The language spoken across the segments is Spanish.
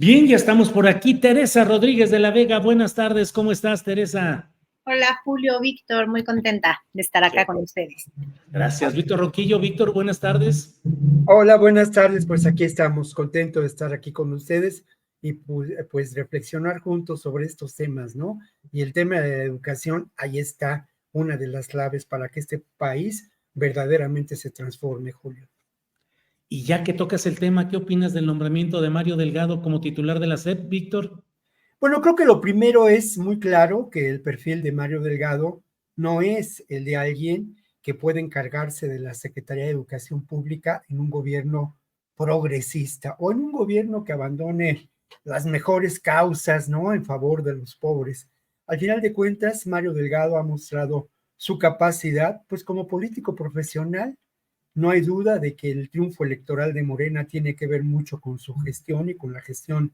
Bien, ya estamos por aquí. Teresa Rodríguez de la Vega, buenas tardes. ¿Cómo estás, Teresa? Hola Julio, Víctor, muy contenta de estar acá con ustedes. Gracias. Víctor Roquillo. Víctor, buenas tardes. Hola, buenas tardes. Pues aquí estamos, contento de estar aquí con ustedes y pues reflexionar juntos sobre estos temas, ¿no? Y el tema de la educación, ahí está una de las claves para que este país verdaderamente se transforme, Julio. Y ya que tocas el tema, ¿qué opinas del nombramiento de Mario Delgado como titular de la SEP, Víctor? Bueno, creo que lo primero es muy claro que el perfil de Mario Delgado no es el de alguien que puede encargarse de la Secretaría de Educación Pública en un gobierno progresista o en un gobierno que abandone las mejores causas, ¿no? En favor de los pobres. Al final de cuentas, Mario Delgado ha mostrado su capacidad, pues como político profesional. No hay duda de que el triunfo electoral de Morena tiene que ver mucho con su gestión y con la gestión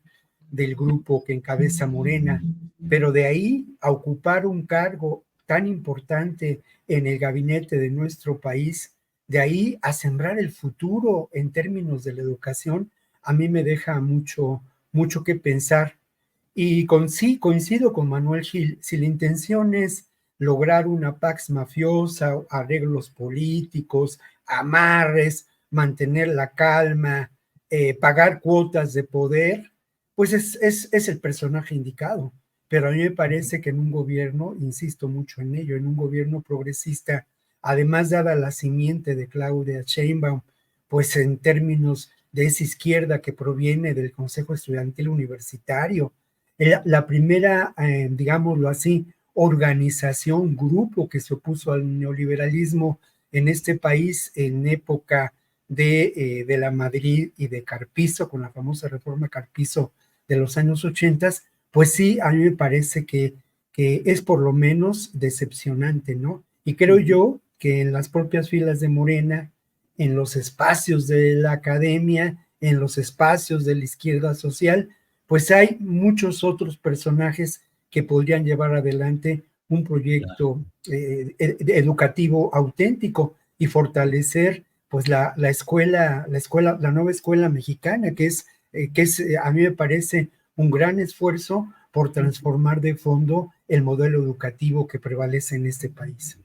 del grupo que encabeza Morena, pero de ahí a ocupar un cargo tan importante en el gabinete de nuestro país, de ahí a sembrar el futuro en términos de la educación, a mí me deja mucho que pensar. Y sí, coincido con Manuel Gil, si la intención es lograr una pax mafiosa, arreglos políticos, amarres, mantener la calma, pagar cuotas de poder, pues es el personaje indicado. Pero a mí me parece que en un gobierno, insisto mucho en ello, en un gobierno progresista, además dada la simiente de Claudia Sheinbaum, pues en términos de esa izquierda que proviene del Consejo Estudiantil Universitario, la primera, digámoslo así, organización, grupo que se opuso al neoliberalismo en este país en época de la Madrid y de Carpizo, con la famosa reforma Carpizo de los años 80, pues sí, a mí me parece que es por lo menos decepcionante, ¿no? Y creo yo que en las propias filas de Morena, en los espacios de la academia, en los espacios de la izquierda social, pues hay muchos otros personajes que podrían llevar adelante un proyecto educativo auténtico y fortalecer pues la nueva escuela mexicana, a mí me parece un gran esfuerzo por transformar de fondo el modelo educativo que prevalece en este país.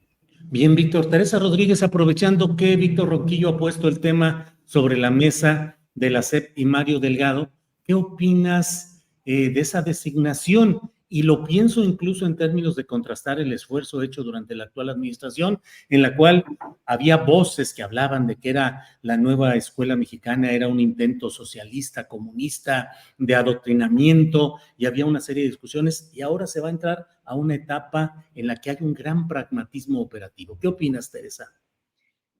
Bien, Víctor. Teresa Rodríguez, aprovechando que Víctor Roquillo ha puesto el tema sobre la mesa de la SEP y Mario Delgado, ¿qué opinas de esa designación? Y lo pienso incluso en términos de contrastar el esfuerzo hecho durante la actual administración, en la cual había voces que hablaban de que era la nueva escuela mexicana, era un intento socialista, comunista, de adoctrinamiento, y había una serie de discusiones, y ahora se va a entrar a una etapa en la que hay un gran pragmatismo operativo. ¿Qué opinas, Teresa?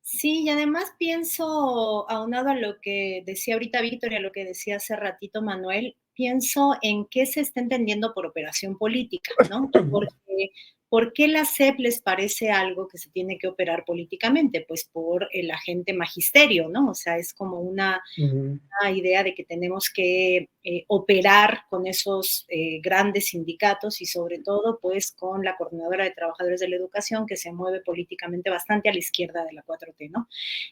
Sí, y además pienso, aunado a lo que decía ahorita Víctor y a lo que decía hace ratito Manuel, pienso en qué se está entendiendo por operación política, ¿no? Porque, ¿por qué la SEP les parece algo que se tiene que operar políticamente? Pues por el agente magisterio, ¿no? O sea, es como una idea de que tenemos que operar con esos grandes sindicatos y sobre todo pues con la Coordinadora de Trabajadores de la Educación que se mueve políticamente bastante a la izquierda de la 4T, ¿no?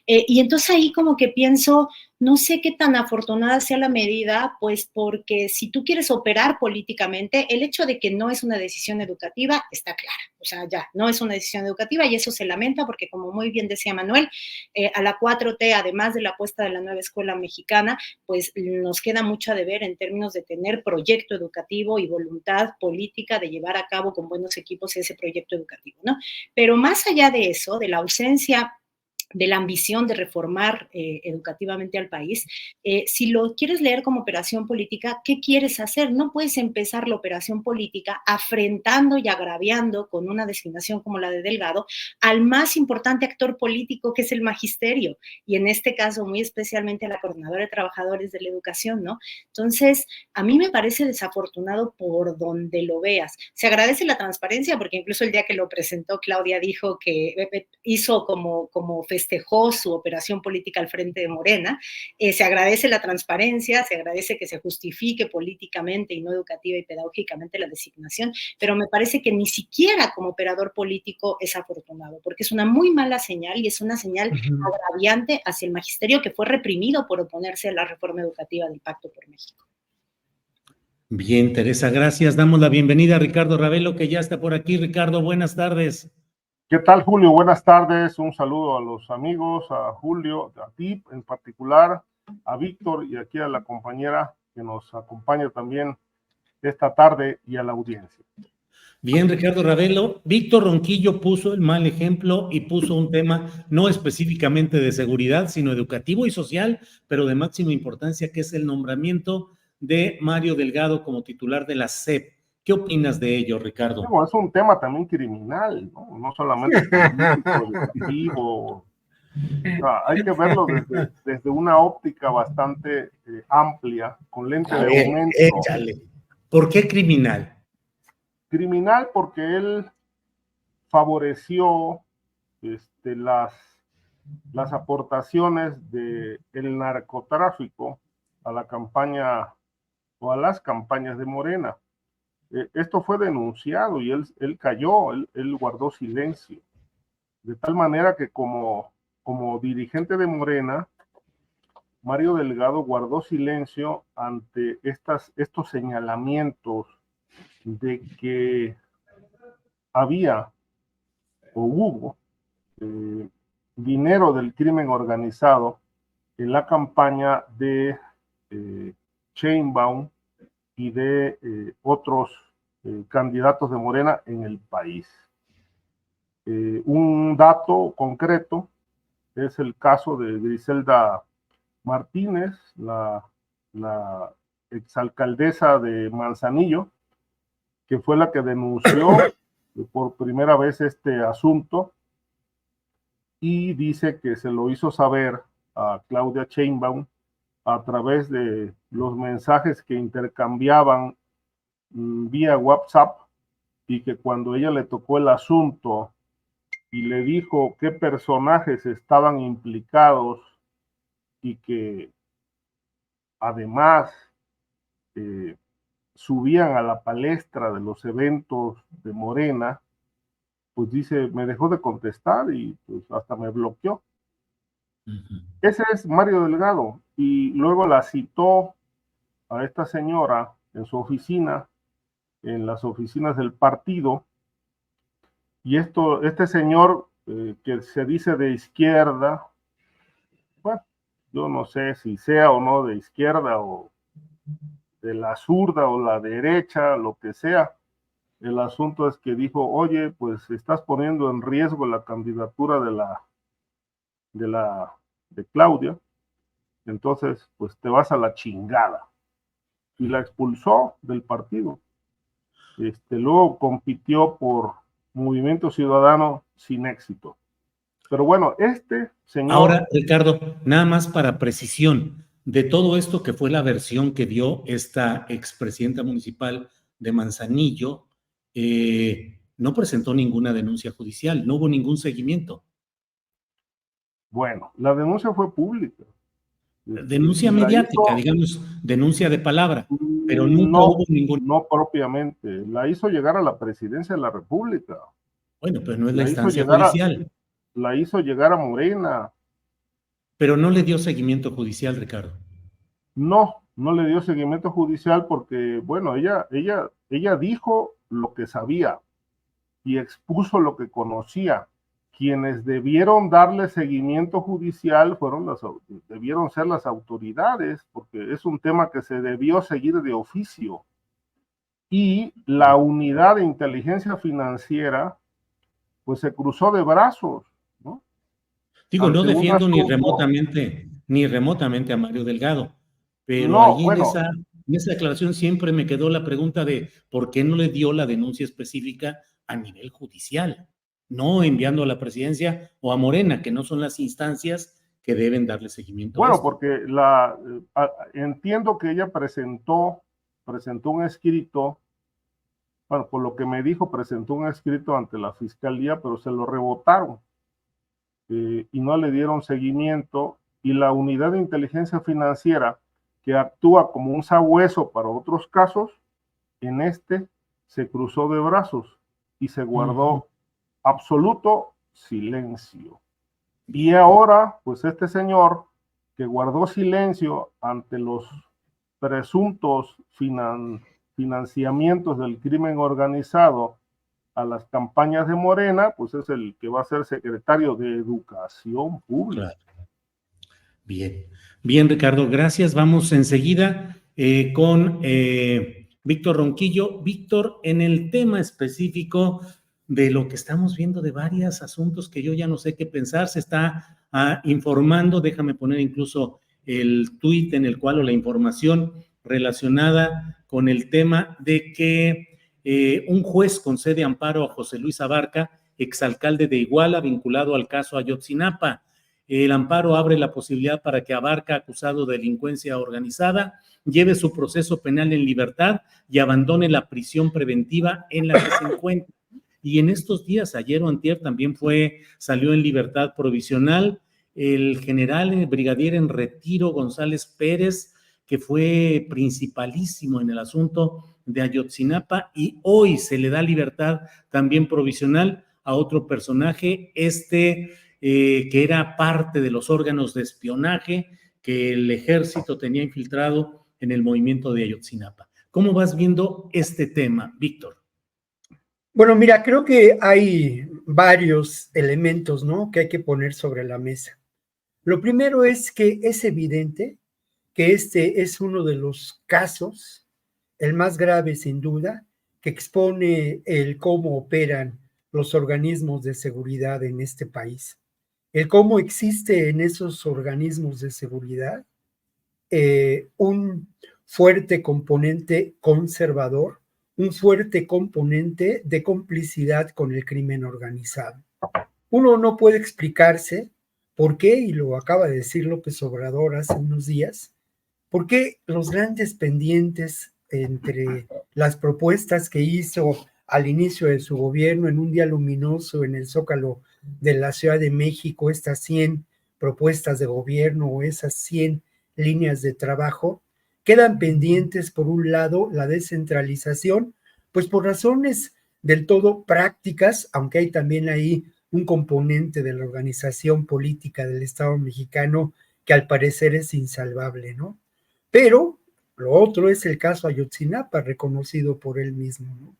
Y entonces ahí como que pienso, no sé qué tan afortunada sea la medida, pues porque si tú quieres operar políticamente, el hecho de que no es una decisión educativa está clara, o sea, ya, no es una decisión educativa y eso se lamenta porque como muy bien decía Manuel, a la 4T, además de la apuesta de la nueva escuela mexicana, pues nos queda mucho a deber en términos de tener proyecto educativo y voluntad política de llevar a cabo con buenos equipos ese proyecto educativo, ¿no? Pero más allá de eso, de la ausencia de la ambición de reformar educativamente al país, si lo quieres leer como operación política, ¿qué quieres hacer? No puedes empezar la operación política afrentando y agraviando con una designación como la de Delgado al más importante actor político que es el magisterio y en este caso muy especialmente a la Coordinadora de Trabajadores de la Educación, ¿no? Entonces, a mí me parece desafortunado por donde lo veas. Se agradece la transparencia porque incluso el día que lo presentó Claudia dijo que hizo como festejó su operación política al frente de Morena, se agradece la transparencia, se agradece que se justifique políticamente y no educativa y pedagógicamente la designación, pero me parece que ni siquiera como operador político es afortunado, porque es una muy mala señal y es una señal agraviante hacia el magisterio que fue reprimido por oponerse a la reforma educativa del Pacto por México. Bien, Teresa, gracias. Damos la bienvenida a Ricardo Ravelo, que ya está por aquí. Ricardo, buenas tardes. ¿Qué tal, Julio? Buenas tardes. Un saludo a los amigos, a Julio, a ti en particular, a Víctor y aquí a la compañera que nos acompaña también esta tarde y a la audiencia. Bien, Ricardo Ravelo. Víctor Ronquillo puso el mal ejemplo y puso un tema no específicamente de seguridad, sino educativo y social, pero de máxima importancia, que es el nombramiento de Mario Delgado como titular de la SEP. ¿Qué opinas de ello, Ricardo? Bueno, es un tema también criminal, no solamente político, educativo. Hay que verlo desde una óptica bastante amplia, con lente de aumento. Échale. ¿Por qué criminal? Criminal porque él favoreció las aportaciones del narcotráfico a la campaña o a las campañas de Morena. Esto fue denunciado y él cayó, él guardó silencio. De tal manera que como dirigente de Morena, Mario Delgado guardó silencio ante estos señalamientos de que había o hubo dinero del crimen organizado en la campaña de Sheinbaum y de otros candidatos de Morena en el país. Un dato concreto es el caso de Griselda Martínez, la exalcaldesa de Manzanillo, que fue la que denunció por primera vez este asunto y dice que se lo hizo saber a Claudia Sheinbaum a través de los mensajes que intercambiaban vía WhatsApp, y que cuando ella le tocó el asunto y le dijo qué personajes estaban implicados y que además subían a la palestra de los eventos de Morena, pues dice, me dejó de contestar y pues hasta me bloqueó. Ese es Mario Delgado, y luego la citó a esta señora en su oficina, en las oficinas del partido, y este señor que se dice de izquierda, bueno, yo no sé si sea o no de izquierda o de la zurda o la derecha, lo que sea. El asunto es que dijo, oye, pues estás poniendo en riesgo la candidatura de Claudia, entonces pues te vas a la chingada. Y la expulsó del partido. Luego compitió por Movimiento Ciudadano sin éxito. Pero bueno, este señor... Ahora, Ricardo, nada más para precisión, de todo esto que fue la versión que dio esta expresidenta municipal de Manzanillo, no presentó ninguna denuncia judicial, no hubo ningún seguimiento. Bueno, la denuncia fue pública. Denuncia mediática, digamos, denuncia de palabra, pero nunca hubo ningún... No propiamente, la hizo llegar a la presidencia de la República. Bueno, pero no es la instancia judicial. La hizo llegar a Morena. Pero no le dio seguimiento judicial, Ricardo. No le dio seguimiento judicial porque, bueno, ella dijo lo que sabía y expuso lo que conocía. Quienes debieron darle seguimiento judicial debieron ser las autoridades, porque es un tema que se debió seguir de oficio. Y la unidad de inteligencia financiera, pues se cruzó de brazos, ¿no? Digo, no defiendo ni remotamente a Mario Delgado, pero no, allí bueno, en esa declaración siempre me quedó la pregunta de por qué no le dio la denuncia específica a nivel judicial, no enviando a la presidencia o a Morena, que no son las instancias que deben darle seguimiento. Bueno, porque entiendo que ella presentó un escrito, bueno, por lo que me dijo, presentó un escrito ante la fiscalía, pero se lo rebotaron y no le dieron seguimiento, y la unidad de inteligencia financiera, que actúa como un sabueso para otros casos, en se cruzó de brazos y se guardó absoluto silencio. Y ahora, pues este señor que guardó silencio ante los presuntos financiamientos del crimen organizado a las campañas de Morena, pues es el que va a ser secretario de Educación Pública. Claro. Bien, bien, Ricardo, gracias. Vamos enseguida con Víctor Ronquillo. Víctor, en el tema específico de lo que estamos viendo de varios asuntos que yo ya no sé qué pensar, se está informando, déjame poner incluso el tuit en el cual, o la información relacionada con el tema de que un juez concede amparo a José Luis Abarca, exalcalde de Iguala, vinculado al caso Ayotzinapa. El amparo abre la posibilidad para que Abarca, acusado de delincuencia organizada, lleve su proceso penal en libertad y abandone la prisión preventiva en la que se encuentra. Y en estos días, ayer o antier, también salió en libertad provisional el general, el brigadier en retiro González Pérez, que fue principalísimo en el asunto de Ayotzinapa, y hoy se le da libertad también provisional a otro personaje, que era parte de los órganos de espionaje que el ejército tenía infiltrado en el movimiento de Ayotzinapa. ¿Cómo vas viendo este tema, Víctor? Bueno, mira, creo que hay varios elementos, ¿no?, que hay que poner sobre la mesa. Lo primero es que es evidente que este es uno de los casos, el más grave sin duda, que expone el cómo operan los organismos de seguridad en este país. El cómo existe en esos organismos de seguridad un fuerte componente conservador, un fuerte componente de complicidad con el crimen organizado. Uno no puede explicarse por qué, y lo acaba de decir López Obrador hace unos días, por qué los grandes pendientes entre las propuestas que hizo al inicio de su gobierno en un día luminoso en el Zócalo de la Ciudad de México, estas 100 propuestas de gobierno o esas 100 líneas de trabajo, quedan pendientes. Por un lado, la descentralización, pues por razones del todo prácticas, aunque hay también ahí un componente de la organización política del Estado mexicano que al parecer es insalvable, ¿no? Pero lo otro es el caso Ayotzinapa, reconocido por él mismo, ¿no?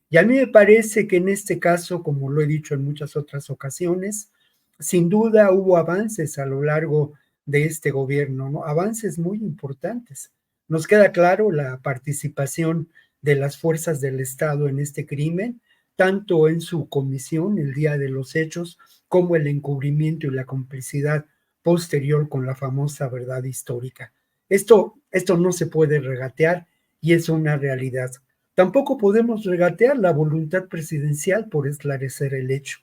Y a mí me parece que en este caso, como lo he dicho en muchas otras ocasiones, sin duda hubo avances a lo largo de este gobierno, ¿no? Avances muy importantes. Nos queda claro la participación de las fuerzas del Estado en este crimen, tanto en su comisión el día de los hechos, como el encubrimiento y la complicidad posterior con la famosa verdad histórica. Esto no se puede regatear y es una realidad. Tampoco podemos regatear la voluntad presidencial por esclarecer el hecho.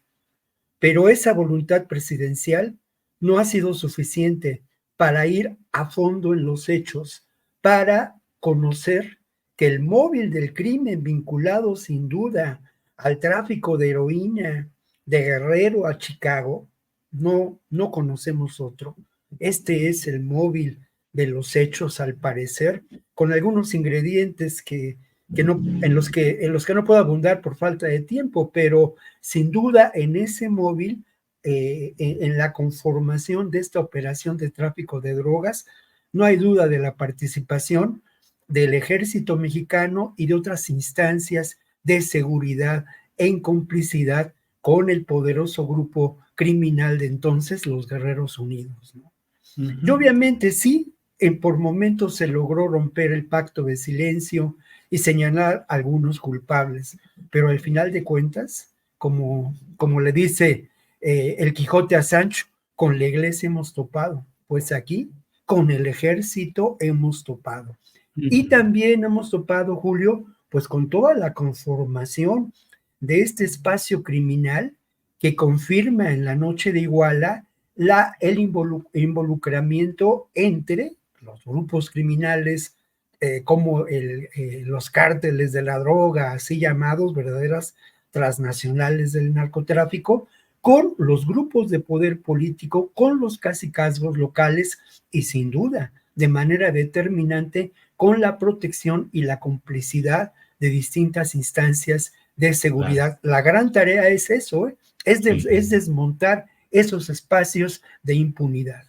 Pero esa voluntad presidencial no ha sido suficiente para ir a fondo en los hechos, para conocer que el móvil del crimen vinculado sin duda al tráfico de heroína de Guerrero a Chicago, no conocemos otro. Este es el móvil de los hechos, al parecer, con algunos ingredientes en los que no puedo abundar por falta de tiempo, pero sin duda en ese móvil, en la conformación de esta operación de tráfico de drogas, no hay duda de la participación del ejército mexicano y de otras instancias de seguridad en complicidad con el poderoso grupo criminal de entonces, los Guerreros Unidos, ¿no? Y obviamente sí, por momentos se logró romper el pacto de silencio y señalar a algunos culpables, pero al final de cuentas, como le dice el Quijote a Sancho, con la iglesia hemos topado, pues aquí con el ejército hemos topado. Y también hemos topado, Julio, pues con toda la conformación de este espacio criminal que confirma en la noche de Iguala el involucramiento entre los grupos criminales, como los cárteles de la droga, así llamados, verdaderas transnacionales del narcotráfico, con los grupos de poder político, con los cacicazgos locales y sin duda, de manera determinante, con la protección y la complicidad de distintas instancias de seguridad. Claro. La gran tarea es eso, es desmontar esos espacios de impunidad.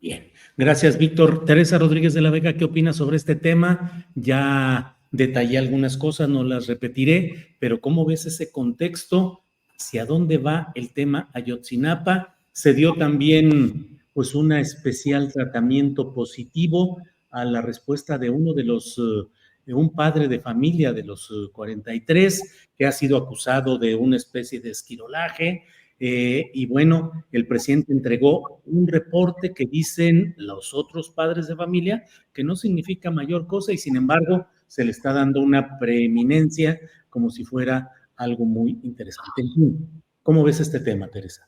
Bien, gracias, Víctor. Teresa Rodríguez de la Vega, ¿qué opinas sobre este tema? Ya detallé algunas cosas, no las repetiré, pero ¿cómo ves ese contexto? ¿Hacia dónde va el tema Ayotzinapa? Se dio también pues un especial tratamiento positivo a la respuesta de uno de un padre de familia de los 43 que ha sido acusado de una especie de esquirolaje. Y bueno, el presidente entregó un reporte que dicen los otros padres de familia que no significa mayor cosa y sin embargo se le está dando una preeminencia como si fuera algo muy interesante. En fin, ¿cómo ves este tema, Teresa?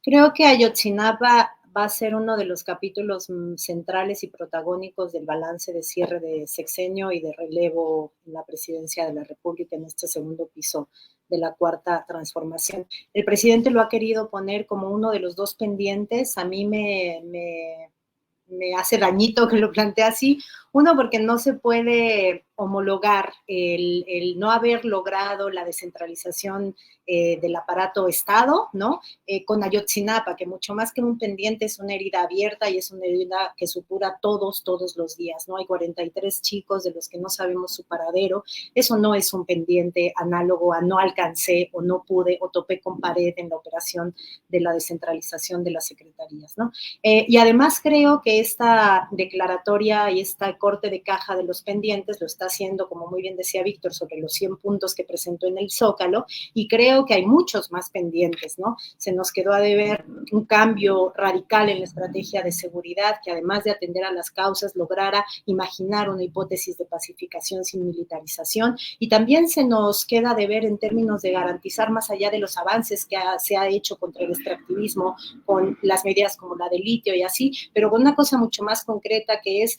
Creo que Ayotzinapa va a ser uno de los capítulos centrales y protagónicos del balance de cierre de sexenio y de relevo en la presidencia de la República en este segundo piso de la cuarta transformación. El presidente lo ha querido poner como uno de los dos pendientes. A mí me hace dañito que lo plantee así. Uno, porque no se puede homologar el no haber logrado la descentralización del aparato Estado, ¿no? Con Ayotzinapa, que mucho más que un pendiente es una herida abierta y es una herida que supura todos los días, ¿no? Hay 43 chicos de los que no sabemos su paradero. Eso no es un pendiente análogo a no alcancé o no pude o topé con pared en la operación de la descentralización de las secretarías, ¿no? Y además creo que esta declaratoria y esta corte de caja de los pendientes lo está haciendo, como muy bien decía Víctor, sobre los 100 puntos que presentó en el Zócalo, y creo que hay muchos más pendientes, ¿no? Se nos quedó a deber un cambio radical en la estrategia de seguridad que además de atender a las causas lograra imaginar una hipótesis de pacificación sin militarización, y también se nos queda de ver en términos de garantizar más allá de los avances que se ha hecho contra el extractivismo con las medidas como la del litio y así, pero con una cosa mucho más concreta que es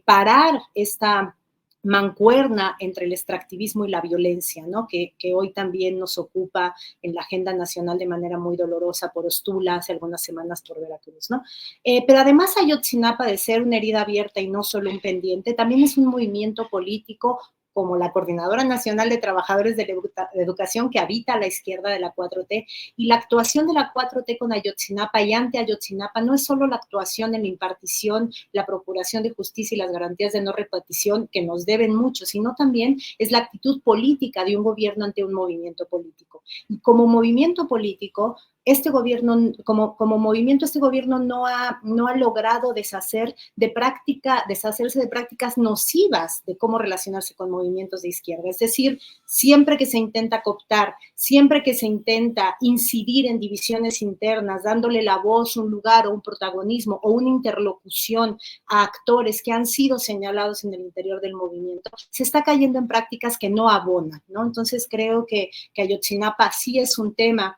parar esta mancuerna entre el extractivismo y la violencia, ¿no? Que hoy también nos ocupa en la agenda nacional de manera muy dolorosa por Ostula, hace algunas semanas por Veracruz, ¿no? Pero además Ayotzinapa, de ser una herida abierta y no solo un pendiente, también es un movimiento político como la Coordinadora Nacional de Trabajadores de la Educación, que habita a la izquierda de la 4T, y la actuación de la 4T con Ayotzinapa y ante Ayotzinapa no es solo la actuación en la impartición, la procuración de justicia y las garantías de no repetición, que nos deben mucho, sino también es la actitud política de un gobierno ante un movimiento político. Y como movimiento político, este gobierno, como movimiento, este gobierno no ha logrado deshacerse de prácticas nocivas de cómo relacionarse con movimientos de izquierda. Es decir, siempre que se intenta cooptar, siempre que se intenta incidir en divisiones internas, dándole la voz, un lugar o un protagonismo o una interlocución a actores que han sido señalados en el interior del movimiento, se está cayendo en prácticas que no abonan, ¿no? Entonces creo que Ayotzinapa sí es un tema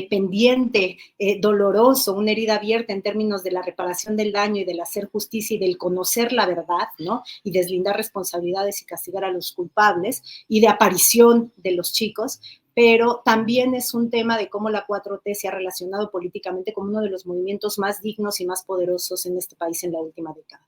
pendiente, doloroso, una herida abierta en términos de la reparación del daño y del hacer justicia y del conocer la verdad, ¿no? Y deslindar responsabilidades y castigar a los culpables y de aparición de los chicos, pero también es un tema de cómo la 4T se ha relacionado políticamente como uno de los movimientos más dignos y más poderosos en este país en la última década.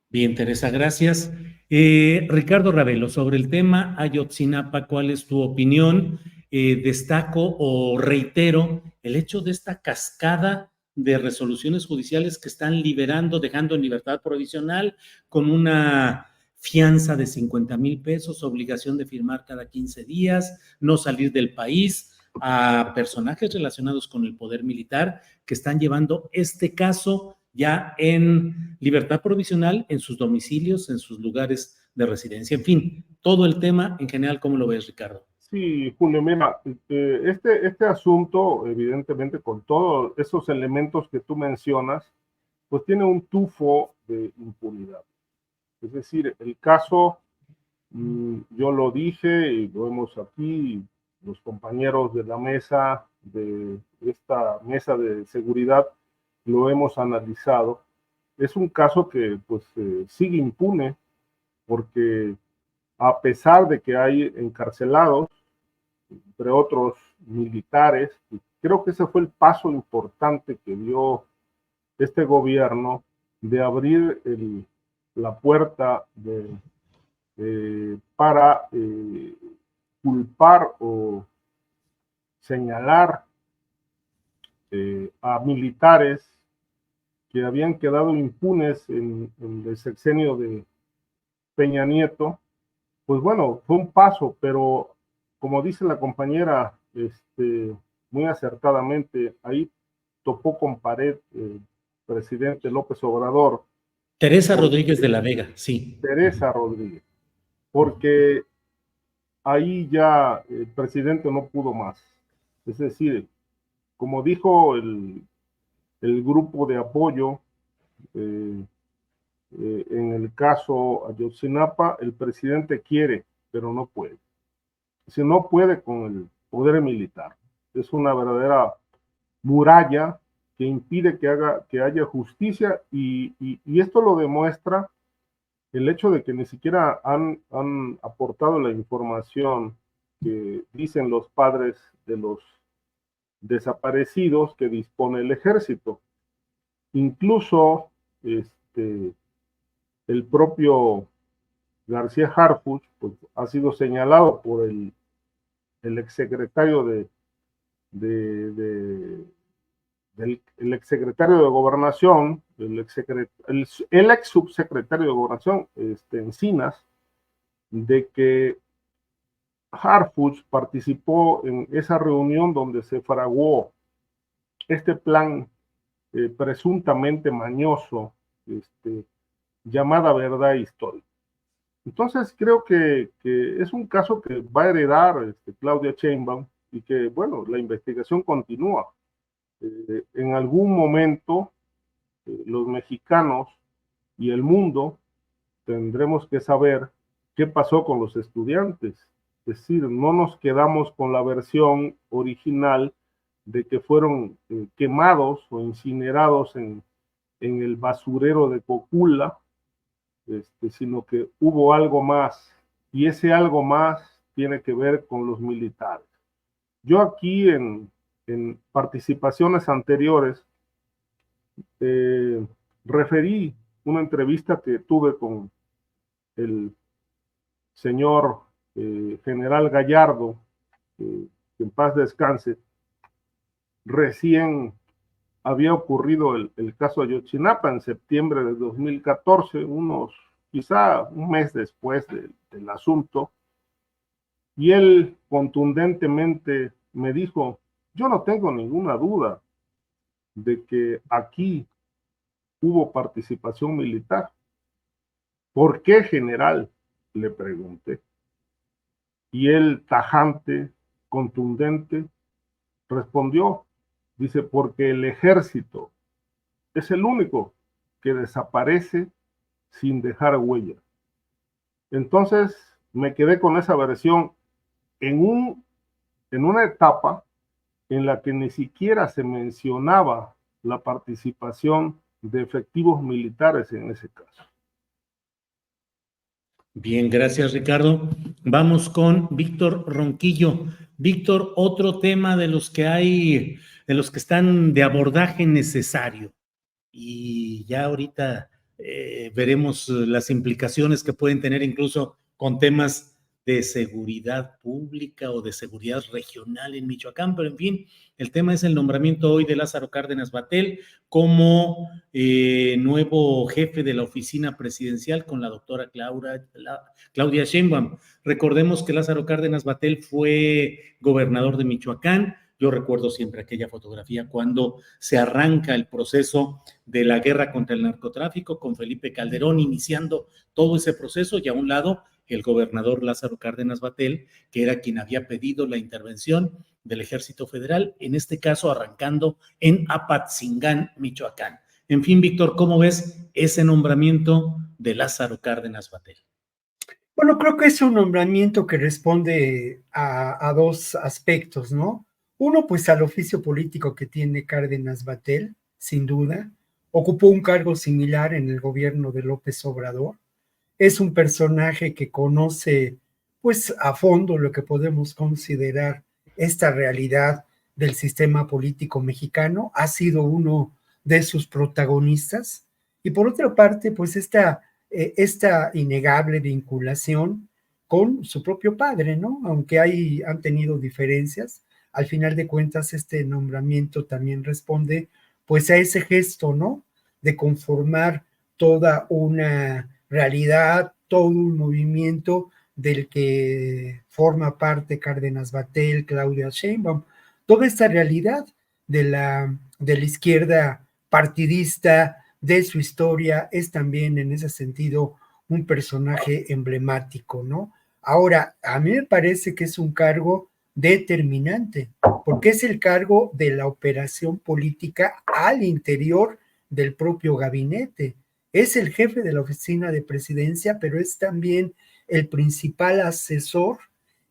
Bien, Teresa, gracias. Ricardo Ravelo, sobre el tema Ayotzinapa, ¿cuál es tu opinión? Destaco o reitero el hecho de esta cascada de resoluciones judiciales que están liberando, dejando en libertad provisional con una fianza de 50,000 pesos, obligación de firmar cada 15 días, no salir del país, a personajes relacionados con el poder militar que están llevando este caso ya en libertad provisional, en sus domicilios, en sus lugares de residencia. En fin, todo el tema en general, ¿cómo lo ves, Ricardo? Sí, Julio, mira, este asunto, evidentemente, con todos esos elementos que tú mencionas, pues tiene un tufo de impunidad. Es decir, el caso, yo lo dije y lo vemos aquí, los compañeros de la mesa, de esta mesa de seguridad, lo hemos analizado. Es un caso que pues sigue impune porque a pesar de que hay encarcelados, entre otros militares, creo que ese fue el paso importante que dio este gobierno de abrir la puerta para culpar o señalar a militares que habían quedado impunes en el sexenio de Peña Nieto, pues bueno, fue un paso, pero como dice la compañera muy acertadamente, ahí topó con pared el presidente López Obrador. Teresa Rodríguez de la Vega, sí. Teresa Rodríguez, porque ahí ya el presidente no pudo más. Es decir, como dijo el grupo de apoyo, en el caso Ayotzinapa, el presidente quiere, pero no puede. Si no puede con el poder militar. Es una verdadera muralla que impide que haya justicia y esto lo demuestra el hecho de que ni siquiera han aportado la información que dicen los padres de los desaparecidos que dispone el ejército. Incluso el propio García Harfuch pues, ha sido señalado por el exsecretario el exsecretario de Gobernación, el ex subsecretario de Gobernación, Encinas, de que Harfuch participó en esa reunión donde se fraguó este plan presuntamente mañoso, llamada verdad histórica. Entonces creo que es un caso que va a heredar Claudia Sheinbaum y que, bueno, la investigación continúa. En algún momento los mexicanos y el mundo tendremos que saber qué pasó con los estudiantes. Es decir, no nos quedamos con la versión original de que fueron quemados o incinerados en el basurero de Cocula, sino que hubo algo más, y ese algo más tiene que ver con los militares. Yo aquí en participaciones anteriores referí una entrevista que tuve con el señor general Gallardo, que en paz descanse. Recién había ocurrido el caso Ayotzinapa en septiembre de 2014, quizá un mes después del asunto, y él contundentemente me dijo, yo no tengo ninguna duda de que aquí hubo participación militar. ¿Por qué, general?, le pregunté. Y él, tajante, contundente, respondió, dice, porque el ejército es el único que desaparece sin dejar huella. Entonces me quedé con esa versión en una etapa en la que ni siquiera se mencionaba la participación de efectivos militares en ese caso. Bien, gracias, Ricardo. Vamos con Víctor Ronquillo. Víctor, otro tema de los que están de abordaje necesario. Y ya ahorita veremos las implicaciones que pueden tener incluso con temas de seguridad pública o de seguridad regional en Michoacán, pero en fin, el tema es el nombramiento hoy de Lázaro Cárdenas Battel como nuevo jefe de la oficina presidencial con la doctora Claudia Sheinbaum. Recordemos que Lázaro Cárdenas Battel fue gobernador de Michoacán. Yo recuerdo siempre aquella fotografía cuando se arranca el proceso de la guerra contra el narcotráfico con Felipe Calderón iniciando todo ese proceso y a un lado el gobernador Lázaro Cárdenas Battel, que era quien había pedido la intervención del Ejército Federal, en este caso arrancando en Apatzingán, Michoacán. En fin, Víctor, ¿cómo ves ese nombramiento de Lázaro Cárdenas Battel? Bueno, creo que es un nombramiento que responde a dos aspectos, ¿no? Uno, pues al oficio político que tiene Cárdenas Battel, sin duda. Ocupó un cargo similar en el gobierno de López Obrador. Es un personaje que conoce, pues, a fondo lo que podemos considerar esta realidad del sistema político mexicano. Ha sido uno de sus protagonistas. Y por otra parte, pues, esta innegable vinculación con su propio padre, ¿no? Aunque han tenido diferencias, al final de cuentas este nombramiento también responde pues a ese gesto, ¿no? De conformar toda una realidad, todo un movimiento del que forma parte Cárdenas Batel, Claudia Sheinbaum, toda esta realidad de la izquierda partidista, de su historia, es también en ese sentido un personaje emblemático, ¿no? Ahora, a mí me parece que es un cargo determinante, porque es el cargo de la operación política al interior del propio gabinete. Es el jefe de la oficina de presidencia, pero es también el principal asesor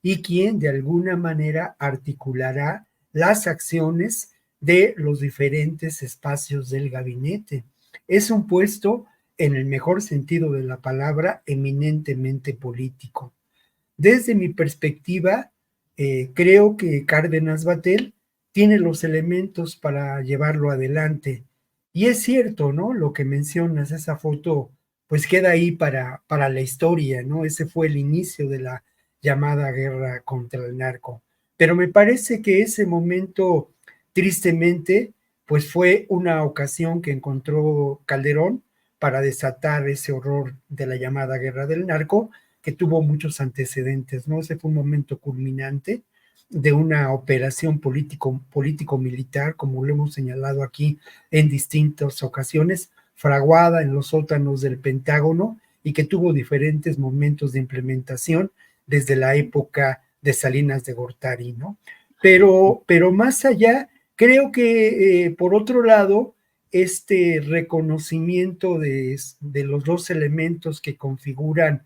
y quien de alguna manera articulará las acciones de los diferentes espacios del gabinete. Es un puesto, en el mejor sentido de la palabra, eminentemente político. Desde mi perspectiva, creo que Cárdenas Batel tiene los elementos para llevarlo adelante. Y es cierto, ¿no? Lo que mencionas, esa foto, pues queda ahí para la historia, ¿no? Ese fue el inicio de la llamada guerra contra el narco. Pero me parece que ese momento, tristemente, pues fue una ocasión que encontró Calderón para desatar ese horror de la llamada guerra del narco, que tuvo muchos antecedentes, ¿no? Ese fue un momento culminante de una operación político-militar, como lo hemos señalado aquí en distintas ocasiones, fraguada en los sótanos del Pentágono y que tuvo diferentes momentos de implementación desde la época de Salinas de Gortari, ¿no? Pero más allá, creo que por otro lado, este reconocimiento de los dos elementos que configuran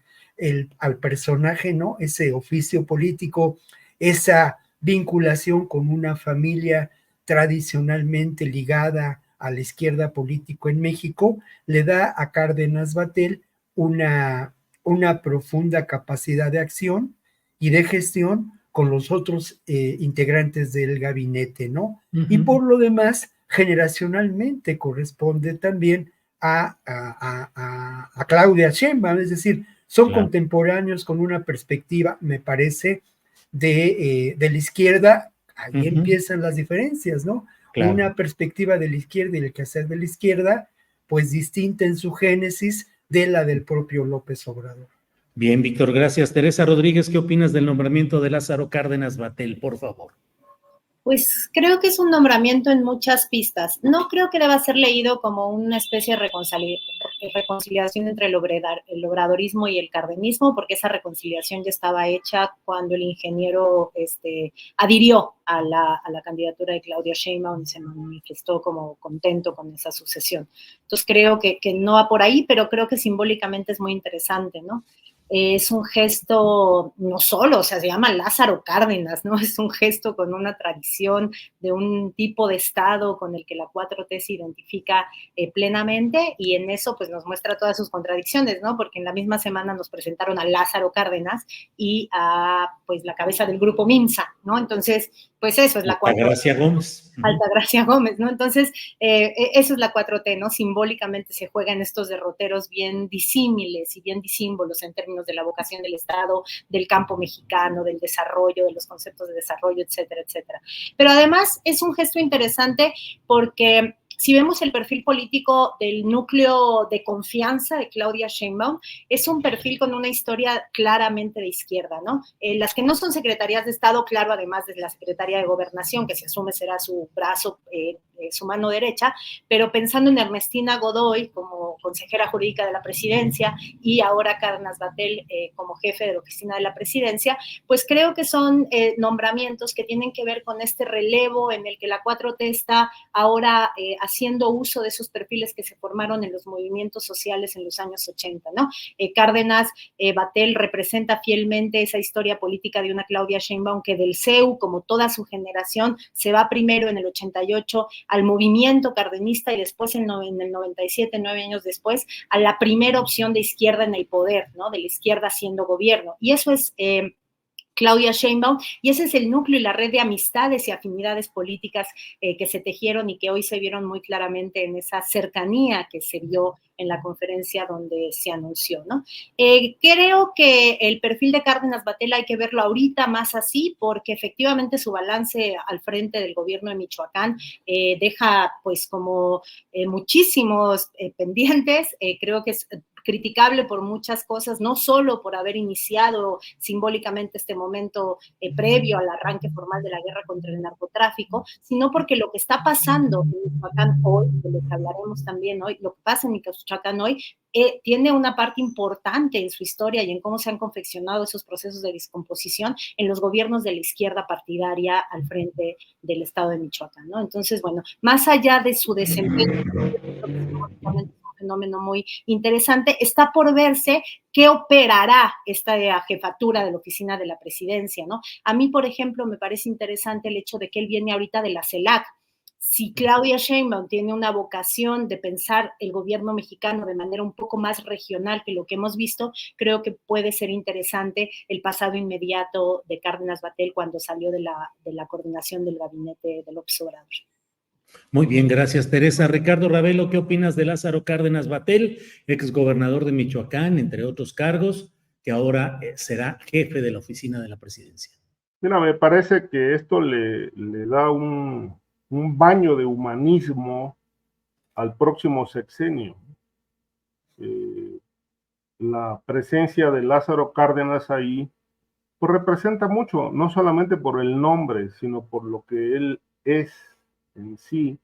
al personaje, ¿no? Ese oficio político, esa vinculación con una familia tradicionalmente ligada a la izquierda política en México, le da a Cárdenas Batel una profunda capacidad de acción y de gestión con los otros integrantes del gabinete, ¿no? Y por lo demás, generacionalmente corresponde también a Claudia Sheinbaum, es decir, son contemporáneos con una perspectiva, me parece, de la izquierda. Ahí empiezan las diferencias, ¿no? Claro. Una perspectiva de la izquierda y el quehacer de la izquierda, pues distinta en su génesis de la del propio López Obrador. Bien, Víctor, gracias. Teresa Rodríguez, ¿qué opinas del nombramiento de Lázaro Cárdenas Batel, por favor? Pues creo que es un nombramiento en muchas pistas. No creo que deba ser leído como una especie de reconciliación entre el obradorismo y el cardenismo, porque esa reconciliación ya estaba hecha cuando el ingeniero adhirió a la candidatura de Claudia Sheinbaum y se manifestó como contento con esa sucesión. Entonces creo que no va por ahí, pero creo que simbólicamente es muy interesante, ¿no? Es un gesto, no solo, o sea, se llama Lázaro Cárdenas, ¿no? Es un gesto con una tradición de un tipo de Estado con el que la 4T se identifica plenamente, y en eso pues nos muestra todas sus contradicciones, ¿no? Porque en la misma semana nos presentaron a Lázaro Cárdenas y a pues la cabeza del grupo Minsa, ¿no? Entonces, pues eso es la 4T. Altagracia Gómez. Altagracia Gómez, ¿no? Entonces, eso es la 4T, ¿no? Simbólicamente se juega en estos derroteros bien disímiles y bien disímbolos en términos de la vocación del Estado, del campo mexicano, del desarrollo, de los conceptos de desarrollo, etcétera, etcétera. Pero además es un gesto interesante porque si vemos el perfil político del núcleo de confianza de Claudia Sheinbaum, es un perfil con una historia claramente de izquierda, ¿no? Las que no son secretarías de Estado, claro, además de la Secretaría de Gobernación, que se asume será su brazo, su mano derecha, pero pensando en Ernestina Godoy como consejera jurídica de la presidencia y ahora Cárdenas Batel como jefe de la oficina de la presidencia, pues creo que son nombramientos que tienen que ver con este relevo en el que la 4T está ahora haciendo uso de esos perfiles que se formaron en los movimientos sociales en los años 80, ¿no? Cárdenas Batel representa fielmente esa historia política de una Claudia Sheinbaum que del CEU, como toda su generación, se va primero en el 88 al movimiento cardenista y después en el 97, 9 años después, a la primera opción de izquierda en el poder, ¿no? De la izquierda haciendo gobierno. Y eso es Claudia Sheinbaum, y ese es el núcleo y la red de amistades y afinidades políticas que se tejieron y que hoy se vieron muy claramente en esa cercanía que se vio en la conferencia donde se anunció, ¿no? Creo que el perfil de Cárdenas Batel hay que verlo ahorita más así, porque efectivamente su balance al frente del gobierno de Michoacán deja pues como muchísimos pendientes. Creo que criticable por muchas cosas, no solo por haber iniciado simbólicamente este momento previo al arranque formal de la guerra contra el narcotráfico, sino porque lo que está pasando en Michoacán hoy, de lo que hablaremos también hoy, lo que pasa en Michoacán hoy, tiene una parte importante en su historia y en cómo se han confeccionado esos procesos de descomposición en los gobiernos de la izquierda partidaria al frente del estado de Michoacán, ¿no? Entonces, bueno, más allá de su desempeño, un fenómeno muy interesante, está por verse qué operará esta jefatura de la oficina de la presidencia, ¿no? A mí, por ejemplo, me parece interesante el hecho de que él viene ahorita de la CELAC. Si Claudia Sheinbaum tiene una vocación de pensar el gobierno mexicano de manera un poco más regional que lo que hemos visto, creo que puede ser interesante el pasado inmediato de Cárdenas Batel cuando salió de la coordinación del gabinete de López Obrador. Muy bien, gracias, Teresa. Ricardo Ravelo, ¿qué opinas de Lázaro Cárdenas Batel, exgobernador de Michoacán, entre otros cargos, que ahora será jefe de la oficina de la presidencia? Mira, me parece que esto le da un baño de humanismo al próximo sexenio. La presencia de Lázaro Cárdenas ahí pues representa mucho, no solamente por el nombre, sino por lo que él es en sí.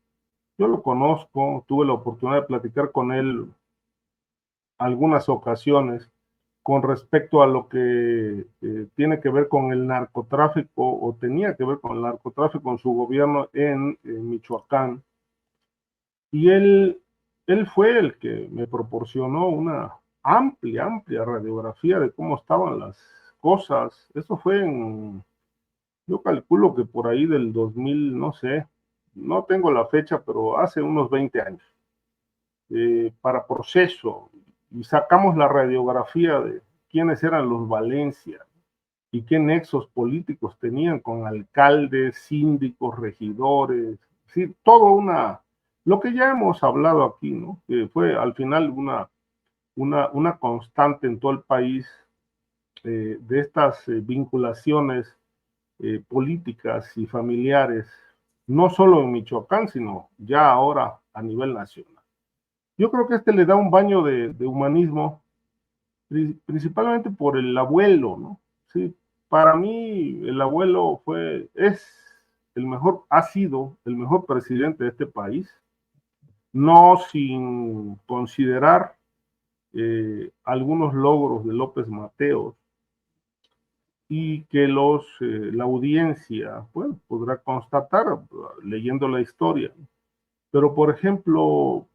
Yo lo conozco, tuve la oportunidad de platicar con él algunas ocasiones con respecto a lo que tiene que ver con el narcotráfico o tenía que ver con el narcotráfico en su gobierno en Michoacán. Y él fue el que me proporcionó una amplia radiografía de cómo estaban las cosas. Eso fue yo calculo que por ahí del 2000, no sé, no tengo la fecha, pero hace unos 20 años, para Proceso, y sacamos la radiografía de quiénes eran los Valencia y qué nexos políticos tenían con alcaldes, síndicos, regidores, sí, lo que ya hemos hablado aquí, ¿no? Que fue al final una constante en todo el país de estas vinculaciones políticas y familiares, no solo en Michoacán, sino ya ahora a nivel nacional. Yo creo que le da un baño de humanismo, principalmente por el abuelo, ¿no? Sí, para mí el abuelo ha sido el mejor presidente de este país, no sin considerar algunos logros de López Mateos, y que la audiencia, bueno, podrá constatar leyendo la historia. Pero, por ejemplo,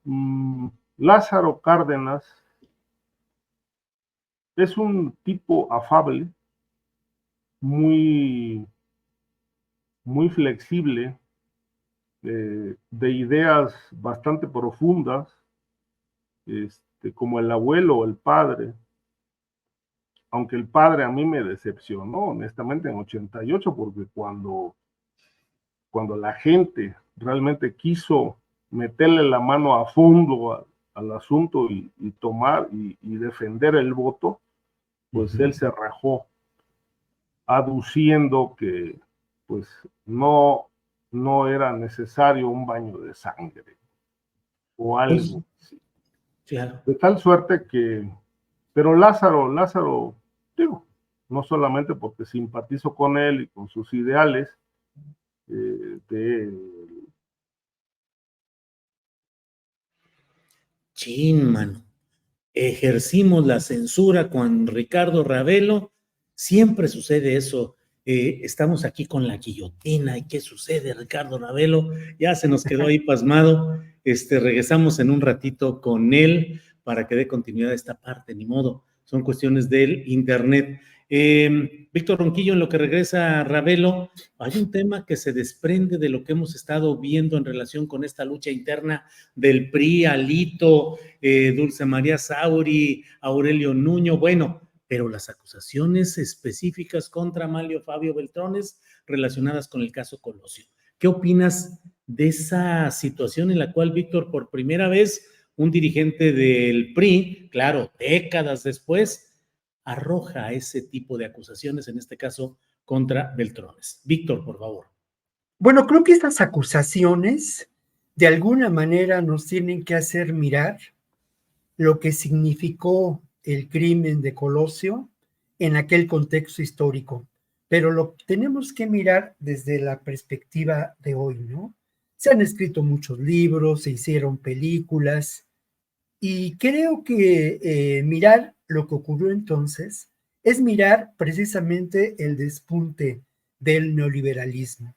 Lázaro Cárdenas es un tipo afable, muy flexible, de ideas bastante profundas, como el abuelo o el padre, aunque el padre a mí me decepcionó, honestamente, en 88, porque cuando la gente realmente quiso meterle la mano a fondo al asunto y tomar y defender el voto, pues él se rajó, aduciendo que pues no era necesario un baño de sangre o algo así. Claro. De tal suerte que, pero Lázaro, digo, no solamente porque simpatizo con él y con sus ideales, Mano. Ejercimos la censura con Ricardo Ravelo. Siempre sucede eso. Estamos aquí con la guillotina. ¿Y qué sucede, Ricardo Ravelo? Ya se nos quedó ahí pasmado. Regresamos en un ratito con él para que dé continuidad a esta parte. Ni modo, son cuestiones del internet. Víctor Ronquillo, en lo que regresa Ravelo, hay un tema que se desprende de lo que hemos estado viendo en relación con esta lucha interna del PRI, Alito, Dulce María Sauri, Aurelio Nuño, bueno, pero las acusaciones específicas contra Amalio Fabio Beltrones relacionadas con el caso Colosio. ¿Qué opinas de esa situación en la cual, Víctor, por primera vez, un dirigente del PRI, claro, décadas después, arroja ese tipo de acusaciones, en este caso contra Beltrones? Víctor, por favor. Bueno, creo que estas acusaciones de alguna manera nos tienen que hacer mirar lo que significó el crimen de Colosio en aquel contexto histórico, pero lo tenemos que mirar desde la perspectiva de hoy, ¿no? Se han escrito muchos libros, se hicieron películas, y creo que mirar lo que ocurrió entonces es mirar precisamente el despunte del neoliberalismo.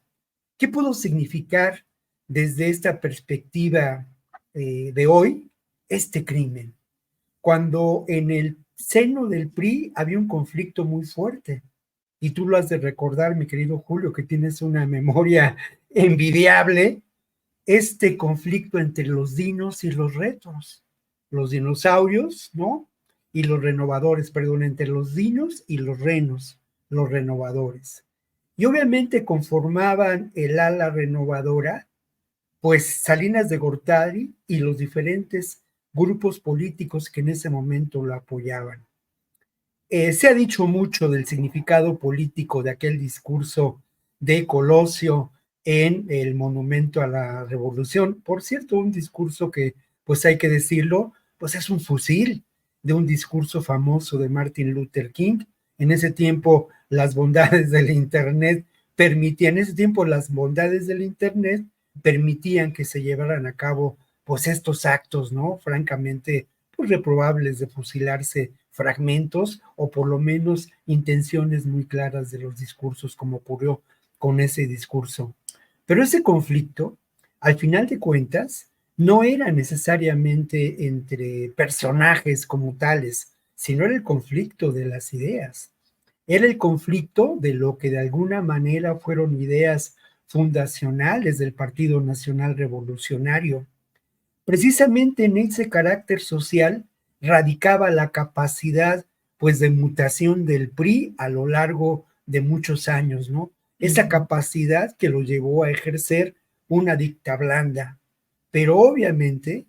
¿Qué pudo significar desde esta perspectiva de hoy este crimen? Cuando en el seno del PRI había un conflicto muy fuerte, y tú lo has de recordar, mi querido Julio, que tienes una memoria envidiable, este conflicto entre los dinos y los retros, los dinosaurios, ¿no? Y los renovadores, perdón, entre los dinos y los renos, los renovadores. Y obviamente conformaban el ala renovadora, pues Salinas de Gortari y los diferentes grupos políticos que en ese momento lo apoyaban. Se ha dicho mucho del significado político de aquel discurso de Colosio en el Monumento a la Revolución. Por cierto, un discurso que, pues hay que decirlo, pues es un fusil de un discurso famoso de Martin Luther King. En ese tiempo, las bondades del Internet permitían que se llevaran a cabo, pues estos actos, ¿no? Francamente, pues reprobables de fusilarse fragmentos o por lo menos intenciones muy claras de los discursos, como ocurrió con ese discurso. Pero ese conflicto, al final de cuentas, no era necesariamente entre personajes como tales, sino era el conflicto de las ideas. Era el conflicto de lo que de alguna manera fueron ideas fundacionales del Partido Nacional Revolucionario. Precisamente en ese carácter social radicaba la capacidad, pues, de mutación del PRI a lo largo de muchos años, ¿no? Esa capacidad que lo llevó a ejercer una dicta blanda. Pero obviamente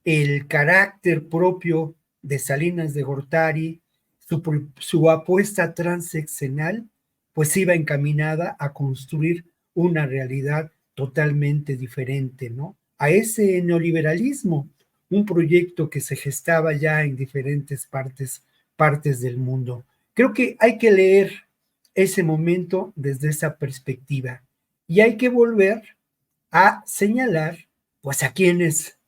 el carácter propio de Salinas de Gortari, su apuesta transeccional, pues iba encaminada a construir una realidad totalmente diferente, ¿no? A ese neoliberalismo, un proyecto que se gestaba ya en diferentes partes del mundo. Creo que hay que leer ese momento desde esa perspectiva y hay que volver a señalar, pues, a quienes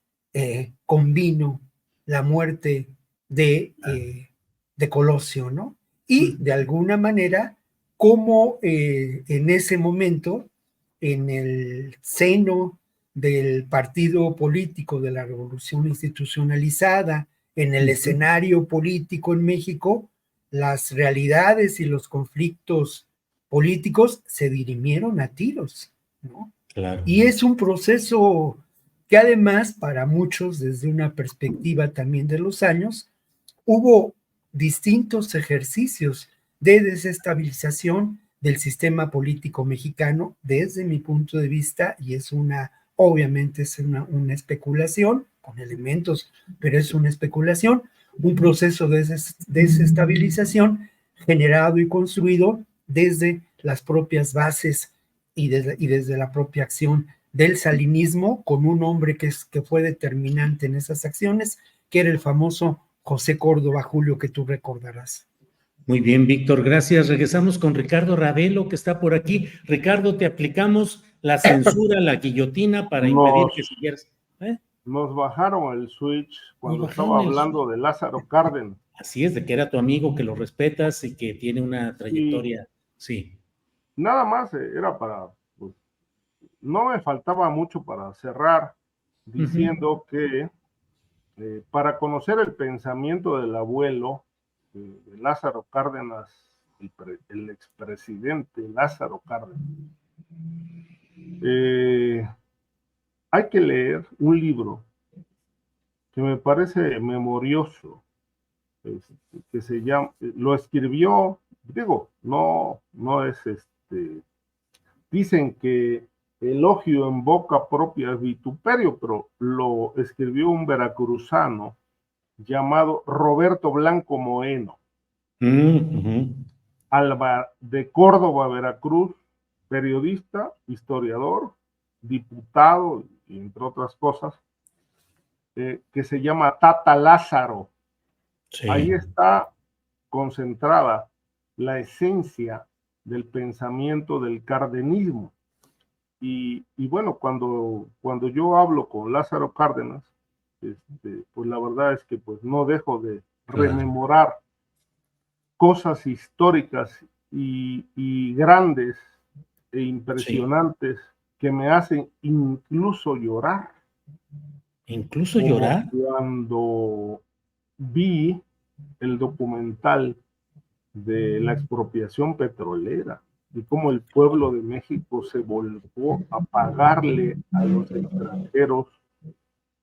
convino la muerte de Colosio, ¿no? Y de alguna manera, como en ese momento, en el seno del partido político de la revolución institucionalizada, en el escenario político en México, las realidades y los conflictos políticos se dirimieron a tiros, ¿no? Claro. Y es un proceso que además para muchos, desde una perspectiva también de los años, hubo distintos ejercicios de desestabilización del sistema político mexicano desde mi punto de vista, y obviamente es una especulación con elementos, pero es una especulación, un proceso de desestabilización generado y construido desde las propias bases y desde la propia acción del salinismo, con un hombre que fue determinante en esas acciones, que era el famoso José Córdoba, Julio, que tú recordarás. Muy bien, Víctor, gracias. Regresamos con Ricardo Ravelo, que está por aquí. Ricardo, te aplicamos la censura, la guillotina para impedir que siguieras. Nos bajaron el switch cuando estaba hablando de Lázaro Cárdenas. Así es, de que era tu amigo, que lo respetas y que tiene una trayectoria, sí. Nada más era pues, no me faltaba mucho para cerrar diciendo que para conocer el pensamiento del abuelo de Lázaro Cárdenas, el expresidente Lázaro Cárdenas, hay que leer un libro que me parece memorioso, que se llama, lo escribió, digo, no es dicen que elogio en boca propia es vituperio, pero lo escribió un veracruzano llamado Roberto Blanco Moeno, de Córdoba, Veracruz, periodista, historiador, diputado, entre otras cosas. que se llama Tata Lázaro. Sí. Ahí está concentrada la esencia del pensamiento del cardenismo. Y bueno, cuando yo hablo con Lázaro Cárdenas, pues la verdad es que pues no dejo de rememorar cosas históricas y grandes e impresionantes, sí, que me hacen incluso llorar. ¿Incluso como llorar? Cuando vi el documental de la expropiación petrolera y cómo el pueblo de México se volcó a pagarle a los extranjeros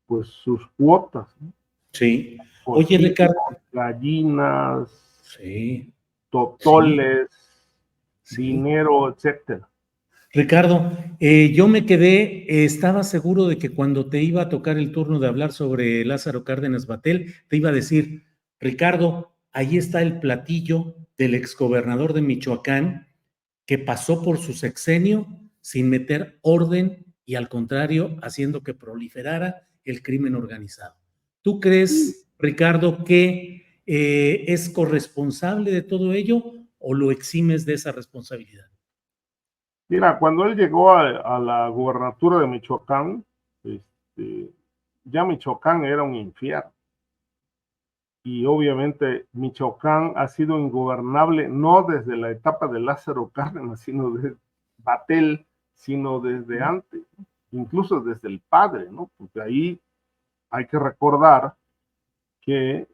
pues sus cuotas, ¿no? Sí. Oye, Porcinos, Ricardo. Gallinas, Sí. totoles, Sí. dinero, etcétera. Ricardo, yo me quedé, estaba seguro de que cuando te iba a tocar el turno de hablar sobre Lázaro Cárdenas Batel, te iba a decir, Ricardo, ahí está el platillo del exgobernador de Michoacán que pasó por su sexenio sin meter orden y al contrario, haciendo que proliferara el crimen organizado. ¿Tú crees, Ricardo, que es corresponsable de todo ello o lo eximes de esa responsabilidad? Mira, cuando él llegó a la gubernatura de Michoacán, ya Michoacán era un infierno. Y obviamente Michoacán ha sido ingobernable no desde la etapa de Lázaro Cárdenas, sino de Batel, sino desde antes, incluso desde el padre, ¿no? Porque ahí hay que recordar que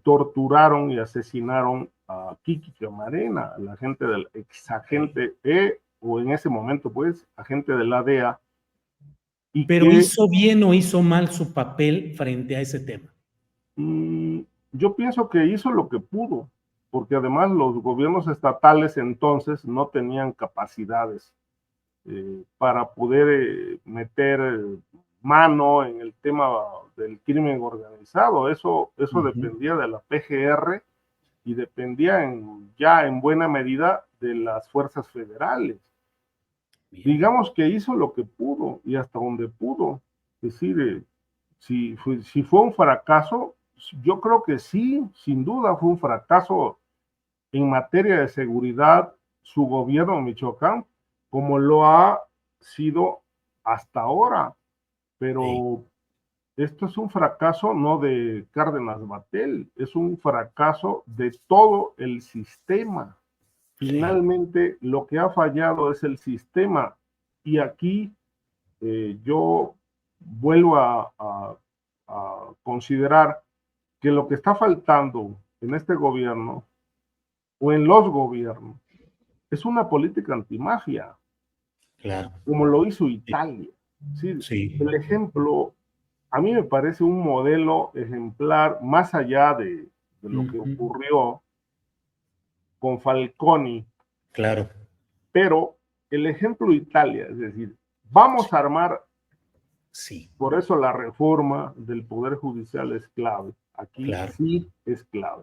torturaron y asesinaron a Kiki Camarena, la gente del exagente o en ese momento, pues, agente de la DEA. Y ¿Pero que, hizo bien o hizo mal su papel frente a ese tema? Yo pienso que hizo lo que pudo, porque además los gobiernos estatales entonces no tenían capacidades para poder meter mano en el tema del crimen organizado. Eso dependía de la PGR y dependía ya en buena medida de las fuerzas federales. Bien. Digamos que hizo lo que pudo y hasta donde pudo. Es decir, si fue un fracaso, yo creo que sí, sin duda fue un fracaso en materia de seguridad su gobierno en Michoacán, como lo ha sido hasta ahora. Pero esto es un fracaso no de Cárdenas Batel, es un fracaso de todo el sistema. Finalmente, lo que ha fallado es el sistema. Y aquí yo vuelvo a considerar que lo que está faltando en este gobierno o en los gobiernos es una política antimafia, claro, como lo hizo Italia. ¿Sí? Sí. El ejemplo, a mí me parece un modelo ejemplar más allá de lo que ocurrió con Falconi. Claro. Pero el ejemplo Italia, es decir, vamos a armar, sí, por eso la reforma del Poder Judicial es clave. Aquí claro, sí es clave.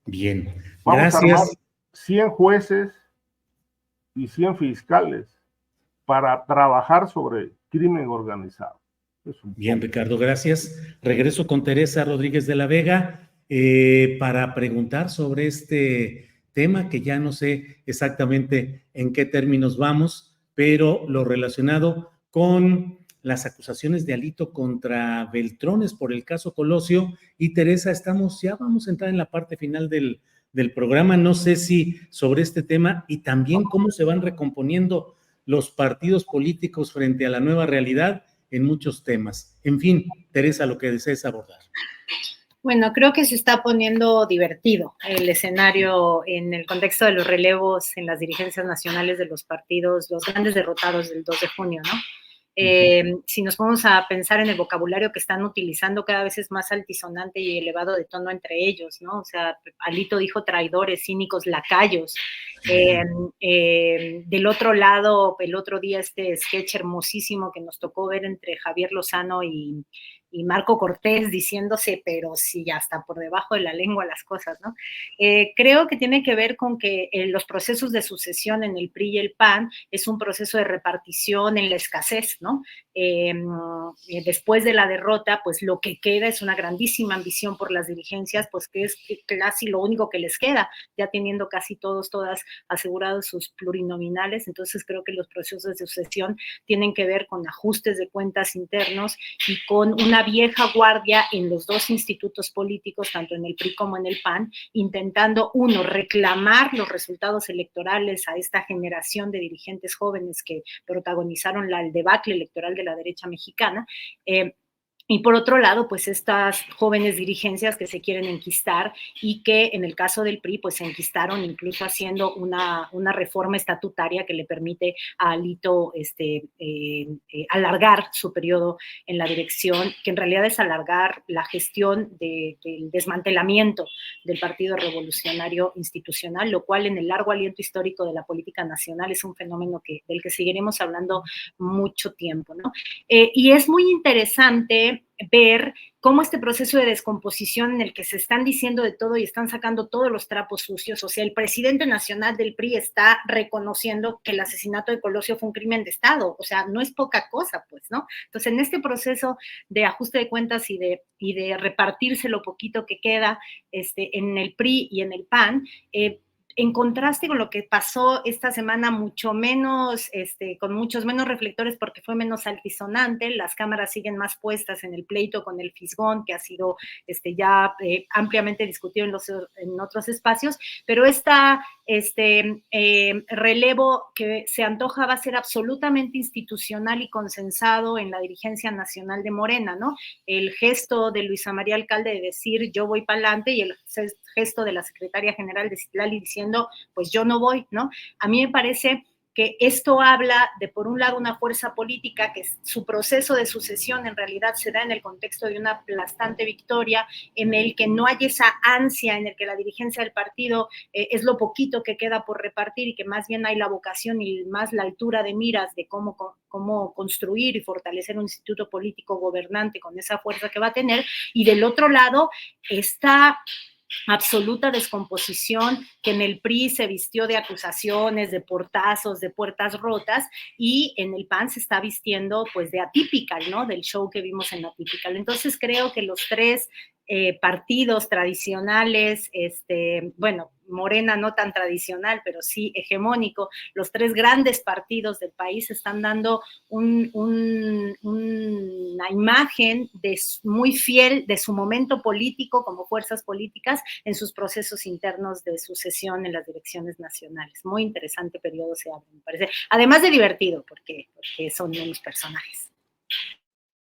Bien, vamos gracias. a armar 100 jueces y 100 fiscales para trabajar sobre crimen organizado. Bien, Ricardo, gracias. Regreso con Teresa Rodríguez de la Vega para preguntar sobre este tema que ya no sé exactamente en qué términos vamos, pero lo relacionado con las acusaciones de Alito contra Beltrones por el caso Colosio. Y Teresa, ya vamos a entrar en la parte final del programa. No sé si sobre este tema y también cómo se van recomponiendo los partidos políticos frente a la nueva realidad en muchos temas. En fin, Teresa, lo que desees abordar. Bueno, creo que se está poniendo divertido el escenario en el contexto de los relevos en las dirigencias nacionales de los partidos, los grandes derrotados del 2 de junio, ¿no? Si nos ponemos a pensar en el vocabulario que están utilizando, cada vez es más altisonante y elevado de tono entre ellos, ¿no? O sea, Alito dijo traidores, cínicos, lacayos. Del otro lado, el otro día este sketch hermosísimo que nos tocó ver entre Javier Lozano y Marco Cortés diciéndose, pero sí, ya está por debajo de la lengua las cosas, ¿no? Creo que tiene que ver con que los procesos de sucesión en el PRI y el PAN es un proceso de repartición en la escasez, ¿no? después de la derrota, pues lo que queda es una grandísima ambición por las dirigencias, pues que es casi lo único que les queda, ya teniendo casi todas asegurados sus plurinominales. Entonces creo que los procesos de sucesión tienen que ver con ajustes de cuentas internos y con una vieja guardia en los dos institutos políticos, tanto en el PRI como en el PAN, intentando, uno, reclamar los resultados electorales a esta generación de dirigentes jóvenes que protagonizaron el debacle electoral de la derecha mexicana, y por otro lado, pues estas jóvenes dirigencias que se quieren enquistar y que en el caso del PRI, pues se enquistaron incluso haciendo una reforma estatutaria que le permite a Alito alargar su periodo en la dirección, que en realidad es alargar la gestión del desmantelamiento del Partido Revolucionario Institucional, lo cual en el largo aliento histórico de la política nacional es un fenómeno del que seguiremos hablando mucho tiempo, ¿no? Y es muy interesante ver cómo este proceso de descomposición en el que se están diciendo de todo y están sacando todos los trapos sucios, o sea, el presidente nacional del PRI está reconociendo que el asesinato de Colosio fue un crimen de Estado, o sea, no es poca cosa, pues, ¿no? Entonces, en este proceso de ajuste de cuentas y de repartirse lo poquito que queda en el PRI y en el PAN, en contraste con lo que pasó esta semana, mucho menos, con muchos menos reflectores porque fue menos altisonante, las cámaras siguen más puestas en el pleito con el Fisgón, que ha sido ya ampliamente discutido en otros espacios, pero relevo que se antoja va a ser absolutamente institucional y consensado en la dirigencia nacional de Morena, ¿no? El gesto de Luisa María Alcalde de decir yo voy para adelante y el gesto de la secretaria general de Citlali diciendo pues yo no voy, ¿no? A mí me parece que esto habla de, por un lado, una fuerza política que su proceso de sucesión en realidad se da en el contexto de una aplastante victoria, en el que no hay esa ansia, en el que la dirigencia del partido es lo poquito que queda por repartir y que más bien hay la vocación y más la altura de miras de cómo construir y fortalecer un instituto político gobernante con esa fuerza que va a tener, y del otro lado esta absoluta descomposición que en el PRI se vistió de acusaciones, de portazos, de puertas rotas, y en el PAN se está vistiendo pues de Atypical, ¿no? Del show que vimos en Atypical. Entonces creo que los tres partidos tradicionales, bueno, Morena no tan tradicional, pero sí hegemónico, los tres grandes partidos del país están dando una imagen muy fiel de su momento político como fuerzas políticas en sus procesos internos de sucesión en las direcciones nacionales. Muy interesante periodo se abre, me parece. Además de divertido, porque son menos personajes.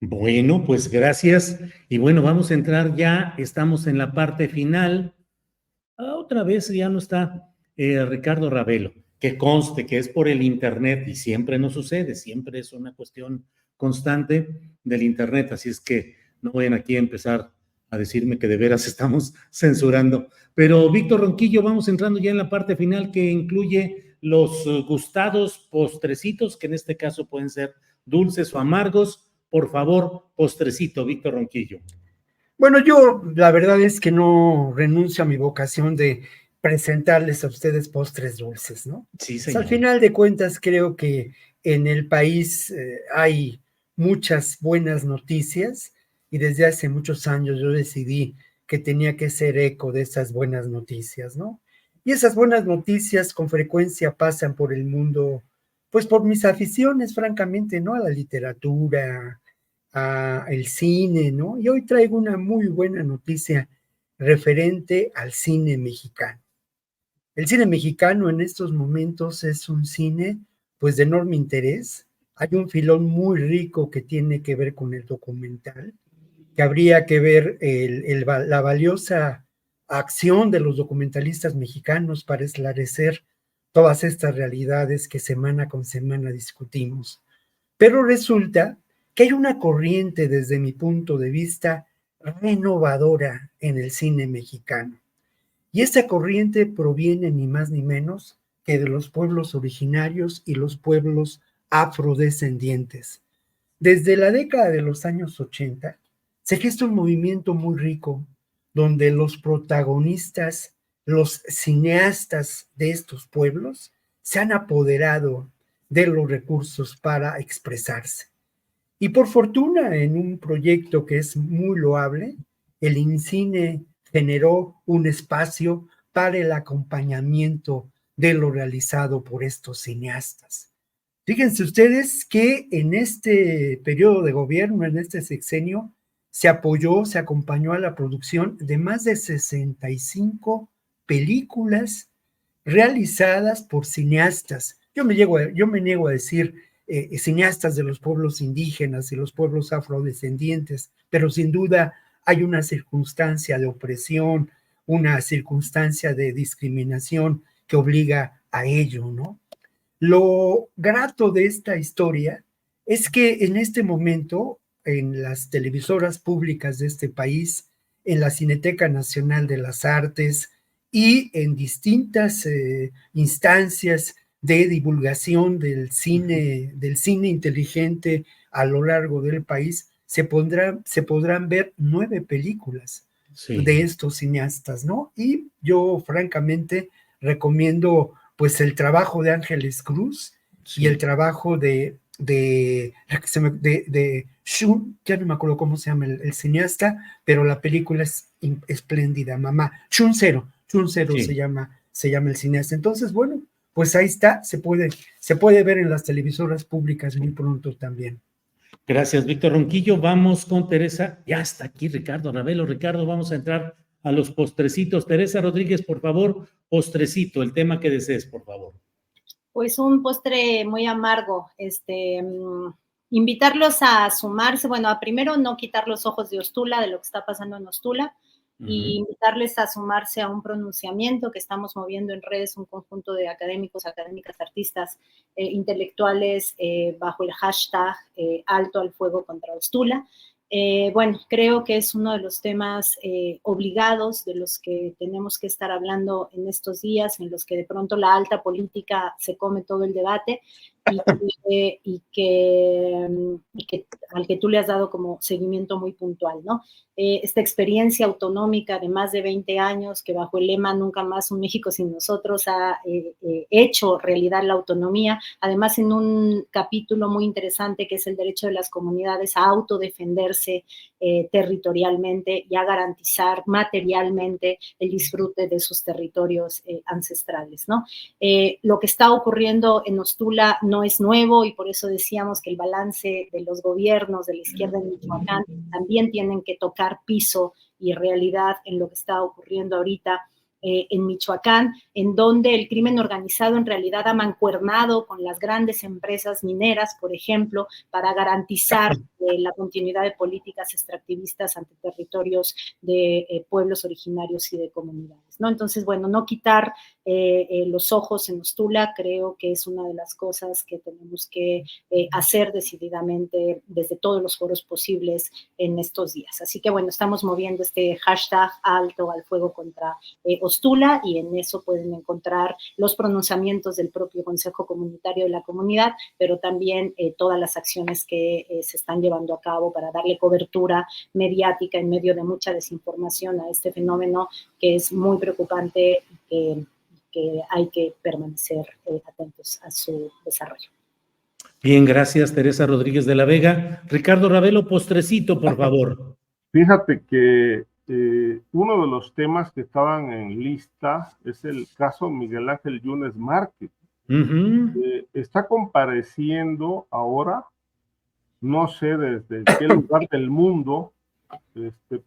Bueno, pues gracias. Y bueno, vamos a entrar ya, estamos en la parte final. Otra vez ya no está Ricardo Ravelo, que conste que es por el internet y siempre nos sucede, siempre es una cuestión constante del internet, así es que no vayan aquí a empezar a decirme que de veras estamos censurando. Pero Víctor Ronquillo, vamos entrando ya en la parte final que incluye los gustados postrecitos, que en este caso pueden ser dulces o amargos. Por favor, postrecito, Víctor Ronquillo. Bueno, yo la verdad es que no renuncio a mi vocación de presentarles a ustedes postres dulces, ¿no? Sí, Pues señor. al final de cuentas creo que en el país hay muchas buenas noticias y desde hace muchos años yo decidí que tenía que ser eco de esas buenas noticias, ¿no? Y esas buenas noticias con frecuencia pasan por el mundo, pues por mis aficiones, francamente, ¿no? A la literatura, el cine, ¿no? Y hoy traigo una muy buena noticia referente al cine mexicano. El cine mexicano en estos momentos es un cine, pues, de enorme interés. Hay un filón muy rico que tiene que ver con el documental, que habría que ver la valiosa acción de los documentalistas mexicanos para esclarecer todas estas realidades que semana con semana discutimos. Pero resulta que hay una corriente, desde mi punto de vista, renovadora en el cine mexicano. Y esta corriente proviene ni más ni menos que de los pueblos originarios y los pueblos afrodescendientes. Desde la década de los años 80, se gesta un movimiento muy rico donde los protagonistas, los cineastas de estos pueblos, se han apoderado de los recursos para expresarse. Y por fortuna, en un proyecto que es muy loable, el INCINE generó un espacio para el acompañamiento de lo realizado por estos cineastas. Fíjense ustedes que en este periodo de gobierno, en este sexenio, se apoyó, se acompañó a la producción de más de 65 películas realizadas por cineastas. Yo me niego a decir cineastas de los pueblos indígenas y los pueblos afrodescendientes, pero sin duda hay una circunstancia de opresión, una circunstancia de discriminación que obliga a ello, ¿no? Lo grato de esta historia es que en este momento, en las televisoras públicas de este país, en la Cineteca Nacional de las Artes y en distintas instancias de divulgación del cine inteligente a lo largo del país, se podrán ver 9 películas de estos cineastas, ¿no? Y yo francamente recomiendo pues el trabajo de Ángeles Cruz y el trabajo de Shun, ya no me acuerdo cómo se llama el cineasta, pero la película es espléndida, mamá. Shun Zero se llama el cineasta. Entonces, bueno, pues ahí está, se puede ver en las televisoras públicas muy pronto también. Gracias, Víctor Ronquillo. Vamos con Teresa. Ya está aquí Ricardo Ravelo. Ricardo, vamos a entrar a los postrecitos. Teresa Rodríguez, por favor, postrecito, el tema que desees, por favor. Pues un postre muy amargo, invitarlos a sumarse, bueno, a primero no quitar los ojos de Ostula, de lo que está pasando en Ostula, y invitarles a sumarse a un pronunciamiento que estamos moviendo en redes, un conjunto de académicos, académicas, artistas, intelectuales, bajo el hashtag Alto al Fuego contra Ostula. Bueno, creo que es uno de los temas obligados de los que tenemos que estar hablando en estos días, en los que de pronto la alta política se come todo el debate y que al que tú le has dado como seguimiento muy puntual, ¿no? Esta experiencia autonómica de más de 20 años que bajo el lema Nunca más un México sin nosotros ha hecho realidad la autonomía, además en un capítulo muy interesante que es el derecho de las comunidades a autodefenderse territorialmente y a garantizar materialmente el disfrute de sus territorios ancestrales, ¿no? Lo que está ocurriendo en Ostula no es nuevo y por eso decíamos que el balance de los gobiernos de la izquierda en Michoacán también tienen que tocar piso y realidad en lo que está ocurriendo ahorita en Michoacán, en donde el crimen organizado en realidad ha mancuernado con las grandes empresas mineras, por ejemplo, para garantizar la continuidad de políticas extractivistas ante territorios de pueblos originarios y de comunidades, ¿no? Entonces, bueno, no quitar los ojos en Ostula creo que es una de las cosas que tenemos que hacer decididamente desde todos los foros posibles en estos días. Así que, bueno, estamos moviendo este hashtag Alto al Fuego contra Ostula y en eso pueden encontrar los pronunciamientos del propio Consejo Comunitario de la comunidad, pero también todas las acciones que se están llevando a cabo para darle cobertura mediática en medio de mucha desinformación a este fenómeno que es muy preocupante y que hay que permanecer atentos a su desarrollo. Bien, gracias Teresa Rodríguez de la Vega. Ricardo Ravelo, postrecito, por favor. Fíjate que uno de los temas que estaban en lista es el caso Miguel Ángel Yunes Márquez. Está compareciendo ahora, no sé desde qué lugar del mundo,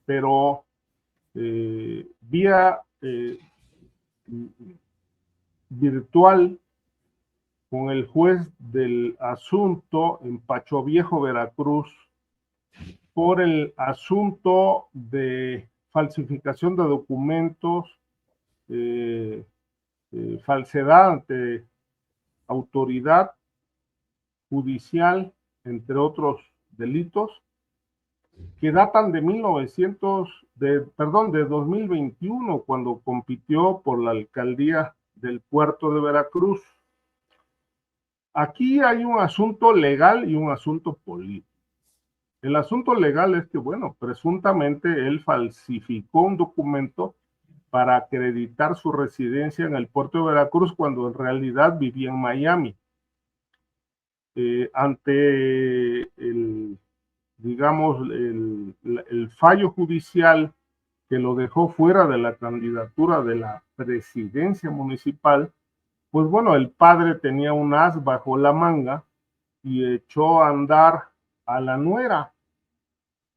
pero vía virtual con el juez del asunto en Pacho Viejo, Veracruz, por el asunto de falsificación de documentos, falsedad ante autoridad judicial, entre otros delitos, que datan de 2021, cuando compitió por la alcaldía del puerto de Veracruz. Aquí hay un asunto legal y un asunto político. El asunto legal es que, bueno, presuntamente él falsificó un documento para acreditar su residencia en el puerto de Veracruz cuando en realidad vivía en Miami. Ante digamos, el fallo judicial que lo dejó fuera de la candidatura de la presidencia municipal, pues bueno, el padre tenía un as bajo la manga y echó a andar a la nuera,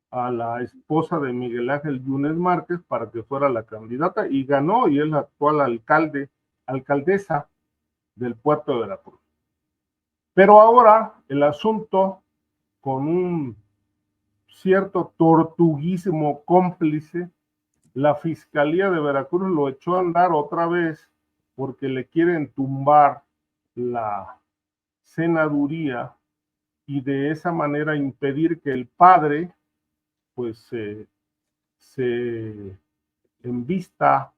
a la esposa de Miguel Ángel Yunes Márquez, para que fuera la candidata, y ganó, y es la actual alcaldesa del puerto de Veracruz. Pero ahora el asunto, con un cierto tortuguismo cómplice, la Fiscalía de Veracruz lo echó a andar otra vez porque le quieren tumbar la senaduría y de esa manera impedir que el padre pues se envista,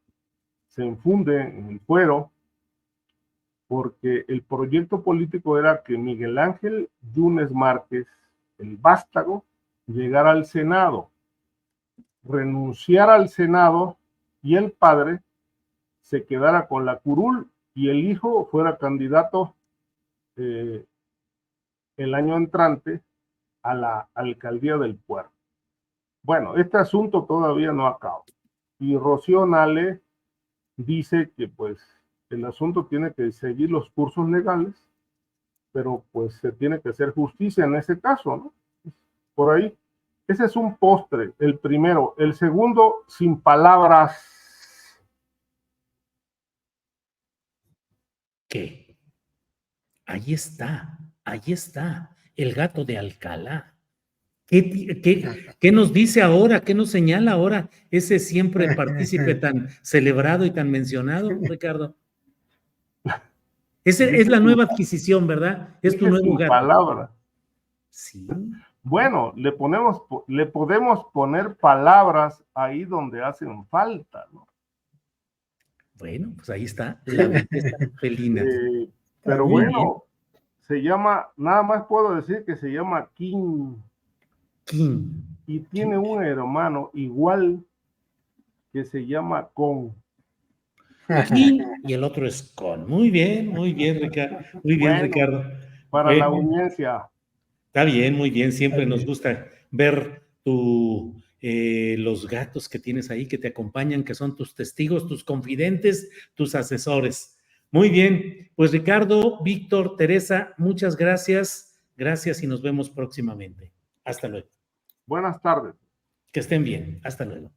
se enfunde en el fuero, porque el proyecto político era que Miguel Ángel Yunes Márquez, el vástago, llegara al Senado, renunciara al Senado y el padre se quedara con la curul y el hijo fuera candidato el año entrante a la alcaldía del puerto. Bueno, este asunto todavía no acaba. Y Rocío Nale dice que pues el asunto tiene que seguir los cursos legales, pero pues se tiene que hacer justicia en ese caso, ¿no? Por ahí. Ese es un postre, el primero. El segundo, sin palabras. ¿Qué? Ahí está, el gato de Alcalá. ¿Qué nos dice ahora? ¿Qué nos señala ahora ese siempre partícipe tan celebrado y tan mencionado, Ricardo? Es la nueva adquisición, ¿verdad? Es tu nuevo gato. Palabra. Sí. Bueno, le podemos poner palabras ahí donde hacen falta, ¿no? Bueno, pues ahí está la belleza felina. Pero bueno, se llama, nada más puedo decir que se llama King. Y tiene un hermano igual que se llama Con. King y el otro es Con. Muy bien, Ricardo. Muy bien, bueno, Ricardo. Para la audiencia. Está bien, muy bien. Siempre nos gusta ver los gatos que tienes ahí, que te acompañan, que son tus testigos, tus confidentes, tus asesores. Muy bien, pues Ricardo, Víctor, Teresa, muchas gracias. Gracias y nos vemos próximamente. Hasta luego. Buenas tardes. Que estén bien. Hasta luego.